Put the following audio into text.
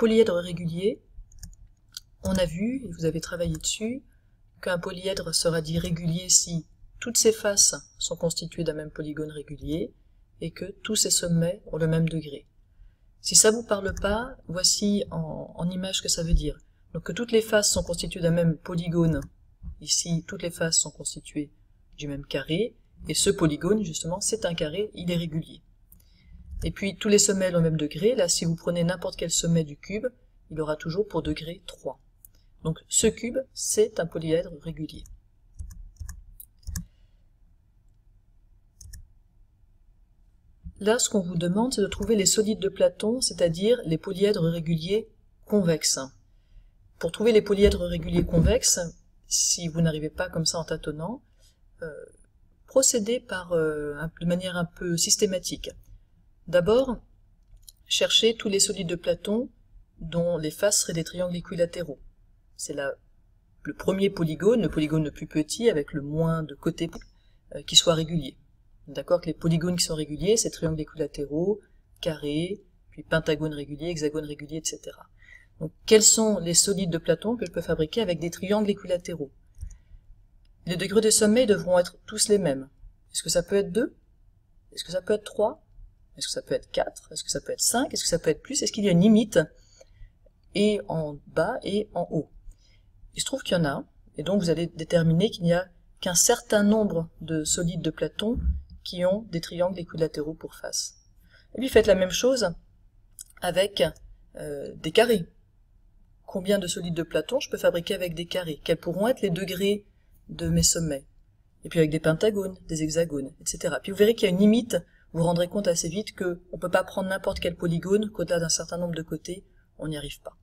polyèdre régulier, on a vu, et vous avez travaillé dessus, qu'un polyèdre sera dit régulier si toutes ses faces sont constituées d'un même polygone régulier et que tous ses sommets ont le même degré. Si ça vous parle pas, voici en image ce que ça veut dire. Donc que toutes les faces sont constituées d'un même polygone. Ici, toutes les faces sont constituées du même carré, et ce polygone, justement, c'est un carré, il est régulier. Et puis, tous les sommets ont le même degré. Là, si vous prenez n'importe quel sommet du cube, il aura toujours pour degré 3. Donc, ce cube, c'est un polyèdre régulier. Là, ce qu'on vous demande, c'est de trouver les solides de Platon, c'est-à-dire les polyèdres réguliers convexes. Pour trouver les polyèdres réguliers convexes, si vous n'arrivez pas comme ça en tâtonnant, procédez de manière un peu systématique. D'abord, cherchez tous les solides de Platon dont les faces seraient des triangles équilatéraux. C'est le premier polygone, le polygone le plus petit avec le moins de côtés qui soit régulier. D'accord, que les polygones qui sont réguliers, c'est triangles équilatéraux, carrés, puis pentagones réguliers, hexagones réguliers, etc. Donc, quels sont les solides de Platon que je peux fabriquer avec des triangles équilatéraux? Les degrés de sommet devront être tous les mêmes. Est-ce que ça peut être 2? Est-ce que ça peut être 3? Est-ce que ça peut être 4? Est-ce que ça peut être 5? Est-ce que ça peut être plus? Est-ce qu'il y a une limite et en bas et en haut? Il se trouve qu'il y en a, et donc vous allez déterminer qu'il n'y a qu'un certain nombre de solides de Platon qui ont des triangles équilatéraux pour face. Et puis faites la même chose avec des carrés. Combien de solides de Platon je peux fabriquer avec des carrés? Quels pourront être les degrés de mes sommets? Et puis avec des pentagones, des hexagones, etc. Puis vous verrez qu'il y a une limite, vous vous rendrez compte assez vite qu'on ne peut pas prendre n'importe quel polygone, qu'au-delà d'un certain nombre de côtés, on n'y arrive pas.